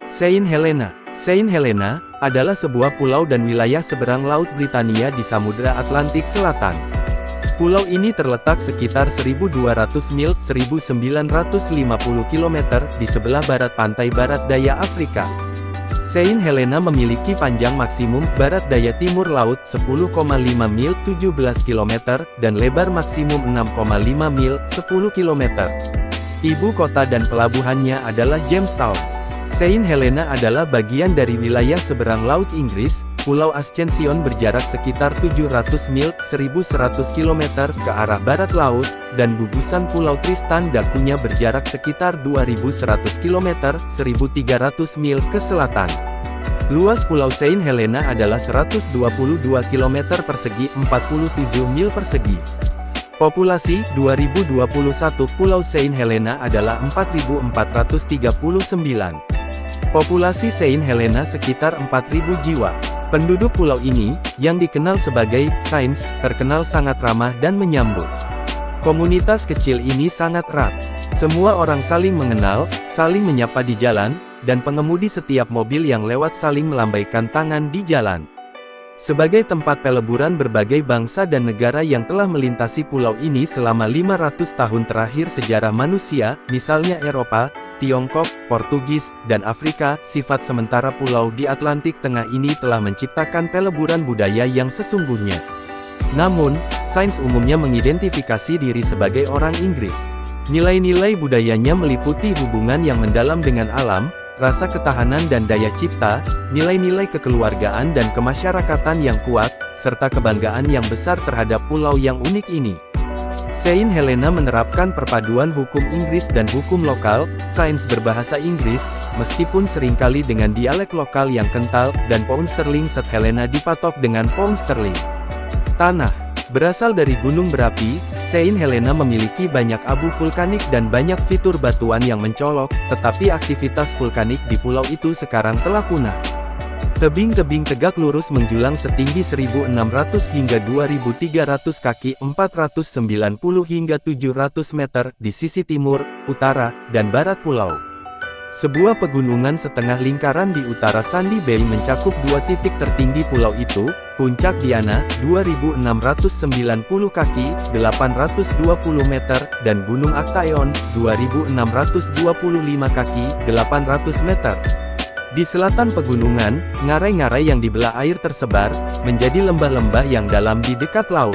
Saint Helena. Saint Helena adalah sebuah pulau dan wilayah seberang Laut Britania di Samudra Atlantik Selatan. Pulau ini terletak sekitar 1.200 mil (1.950 km) di sebelah barat pantai barat daya Afrika. Saint Helena memiliki panjang maksimum barat daya timur laut 10,5 mil (17 km) dan lebar maksimum 6,5 mil (10 km). Ibu kota dan pelabuhannya adalah Jamestown. Saint Helena adalah bagian dari wilayah seberang Laut Inggris. Pulau Ascension berjarak sekitar 700 mil (1.100 km) ke arah barat laut, dan gugusan Pulau Tristan da Cunha berjarak sekitar 2.100 km (1.300 mil) ke selatan. Luas Pulau Saint Helena adalah 122 km persegi (47 mil persegi). Populasi 2021 Pulau Saint Helena adalah 4.439. Populasi Saint Helena sekitar 4.000 jiwa. Penduduk pulau ini, yang dikenal sebagai Saints, terkenal sangat ramah dan menyambut. Komunitas kecil ini sangat erat. Semua orang saling mengenal, saling menyapa di jalan, dan pengemudi setiap mobil yang lewat saling melambaikan tangan di jalan. Sebagai tempat peleburan berbagai bangsa dan negara yang telah melintasi pulau ini selama 500 tahun terakhir sejarah manusia, misalnya Eropa, Tiongkok, Portugis, dan Afrika, sifat sementara pulau di Atlantik Tengah ini telah menciptakan peleburan budaya yang sesungguhnya. Namun, sains umumnya mengidentifikasi diri sebagai orang Inggris. Nilai-nilai budayanya meliputi hubungan yang mendalam dengan alam, rasa ketahanan dan daya cipta, nilai-nilai kekeluargaan dan kemasyarakatan yang kuat, serta kebanggaan yang besar terhadap pulau yang unik ini. Saint Helena menerapkan perpaduan hukum Inggris dan hukum lokal, sains berbahasa Inggris, meskipun seringkali dengan dialek lokal yang kental, dan pound sterling St. Helena dipatok dengan pound sterling. Tanah. Berasal dari gunung berapi, Saint Helena memiliki banyak abu vulkanik dan banyak fitur batuan yang mencolok, tetapi aktivitas vulkanik di pulau itu sekarang telah punah. Tebing-tebing tegak lurus menjulang setinggi 1.600 hingga 2.300 kaki 490 hingga 700 meter di sisi timur, utara, dan barat pulau. Sebuah pegunungan setengah lingkaran di utara Sandy Bay mencakup dua titik tertinggi pulau itu, Puncak Diana, 2.690 kaki, 820 meter, dan Gunung Actaeon, 2.625 kaki, 800 meter. Di selatan pegunungan, ngarai-ngarai yang dibelah air tersebar, menjadi lembah-lembah yang dalam di dekat laut.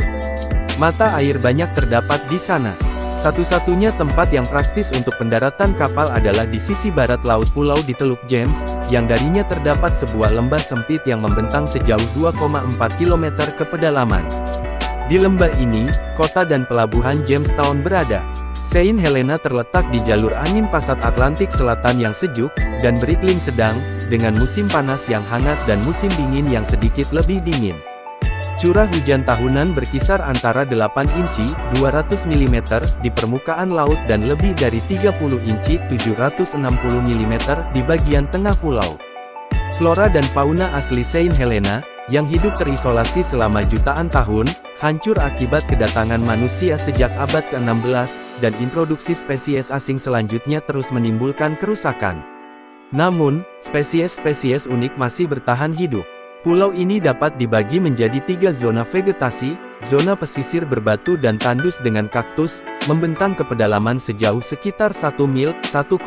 Mata air banyak terdapat di sana. Satu-satunya tempat yang praktis untuk pendaratan kapal adalah di sisi barat laut pulau di Teluk James, yang darinya terdapat sebuah lembah sempit yang membentang sejauh 2,4 km ke pedalaman. Di lembah ini, kota dan pelabuhan Jamestown berada. Saint Helena terletak di jalur angin pasat Atlantik Selatan yang sejuk, dan beriklim sedang, dengan musim panas yang hangat dan musim dingin yang sedikit lebih dingin. Curah hujan tahunan berkisar antara 8 inci, 200 mm, di permukaan laut dan lebih dari 30 inci, 760 mm, di bagian tengah pulau. Flora dan fauna asli Saint Helena, yang hidup terisolasi selama jutaan tahun, hancur akibat kedatangan manusia sejak abad ke-16, dan introduksi spesies asing selanjutnya terus menimbulkan kerusakan. Namun, spesies-spesies unik masih bertahan hidup. Pulau ini dapat dibagi menjadi 3 zona vegetasi, zona pesisir berbatu dan tandus dengan kaktus, membentang ke pedalaman sejauh sekitar 1 mil, 1,6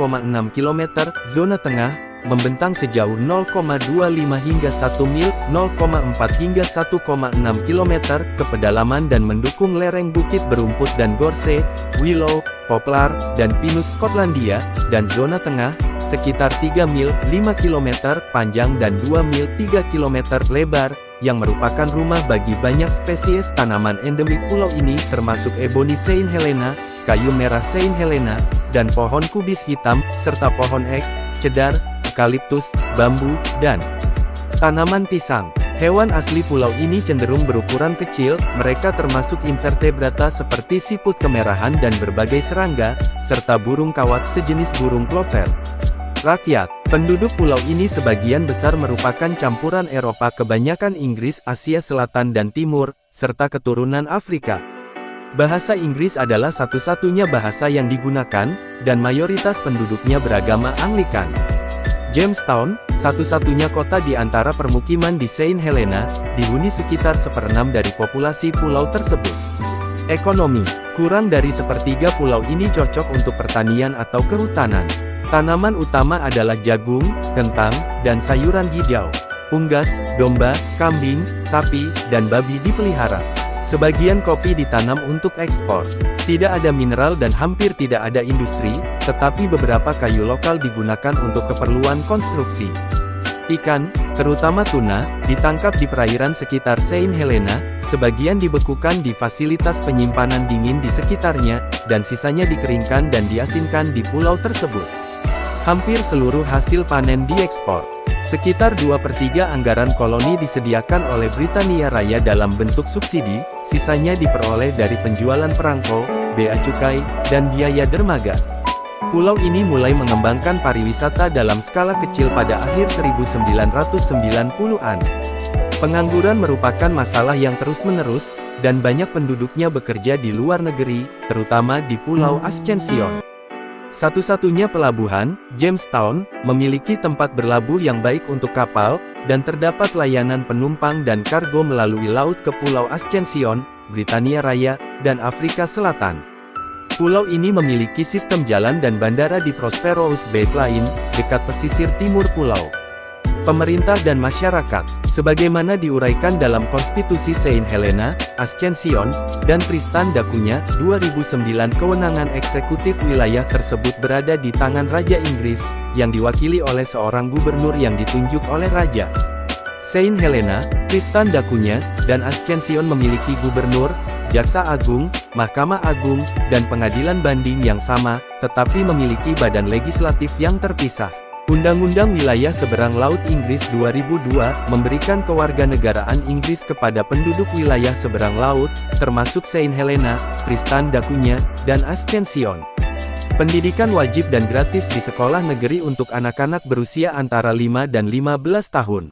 km, zona tengah, membentang sejauh 0,25 hingga 1 mil, 0,4 hingga 1,6 km, ke pedalaman dan mendukung lereng bukit berumput dan gorse, willow, poplar, dan pinus Skotlandia, dan zona tengah, sekitar 3 mil, 5 km panjang dan 2 mil, 3 km lebar, yang merupakan rumah bagi banyak spesies tanaman endemik pulau ini termasuk ebony Saint Helena, kayu merah Saint Helena, dan pohon kubis hitam, serta pohon ek, cedar, eukaliptus, bambu, dan tanaman pisang. Hewan asli pulau ini cenderung berukuran kecil, mereka termasuk invertebrata seperti siput kemerahan dan berbagai serangga, serta burung kawat sejenis burung plover. Rakyat, penduduk pulau ini sebagian besar merupakan campuran Eropa kebanyakan Inggris, Asia Selatan dan Timur, serta keturunan Afrika. Bahasa Inggris adalah satu-satunya bahasa yang digunakan, dan mayoritas penduduknya beragama Anglikan. Jamestown, satu-satunya kota di antara permukiman di Saint Helena, dihuni sekitar 1/6 dari populasi pulau tersebut. Ekonomi, kurang dari sepertiga pulau ini cocok untuk pertanian atau kehutanan. Tanaman utama adalah jagung, kentang, dan sayuran hijau. Unggas, domba, kambing, sapi, dan babi dipelihara. Sebagian kopi ditanam untuk ekspor. Tidak ada mineral dan hampir tidak ada industri, tetapi beberapa kayu lokal digunakan untuk keperluan konstruksi. Ikan, terutama tuna, ditangkap di perairan sekitar Saint Helena, sebagian dibekukan di fasilitas penyimpanan dingin di sekitarnya, dan sisanya dikeringkan dan diasinkan di pulau tersebut. Hampir seluruh hasil panen diekspor. Sekitar 2/3 anggaran koloni disediakan oleh Britania Raya dalam bentuk subsidi, sisanya diperoleh dari penjualan perangko, bea cukai, dan biaya dermaga. Pulau ini mulai mengembangkan pariwisata dalam skala kecil pada akhir 1990-an. Pengangguran merupakan masalah yang terus-menerus, dan banyak penduduknya bekerja di luar negeri, terutama di Pulau Ascension. Satu-satunya pelabuhan, Jamestown, memiliki tempat berlabuh yang baik untuk kapal, dan terdapat layanan penumpang dan kargo melalui laut ke Pulau Ascension, Britania Raya, dan Afrika Selatan. Pulau ini memiliki sistem jalan dan bandara di Prosperous Bay Plain, dekat pesisir timur pulau. Pemerintah dan masyarakat, sebagaimana diuraikan dalam Konstitusi Saint Helena, Ascension, dan Tristan da Cunha, 2009. Kewenangan eksekutif wilayah tersebut berada di tangan Raja Inggris, yang diwakili oleh seorang gubernur yang ditunjuk oleh Raja. Saint Helena, Tristan da Cunha, dan Ascension memiliki gubernur, jaksa agung, mahkamah agung, dan pengadilan banding yang sama, tetapi memiliki badan legislatif yang terpisah. Undang-Undang Wilayah Seberang Laut Inggris 2002, memberikan kewarganegaraan Inggris kepada penduduk wilayah seberang laut, termasuk Saint Helena, Tristan da Cunha, dan Ascension. Pendidikan wajib dan gratis di sekolah negeri untuk anak-anak berusia antara 5 dan 15 tahun.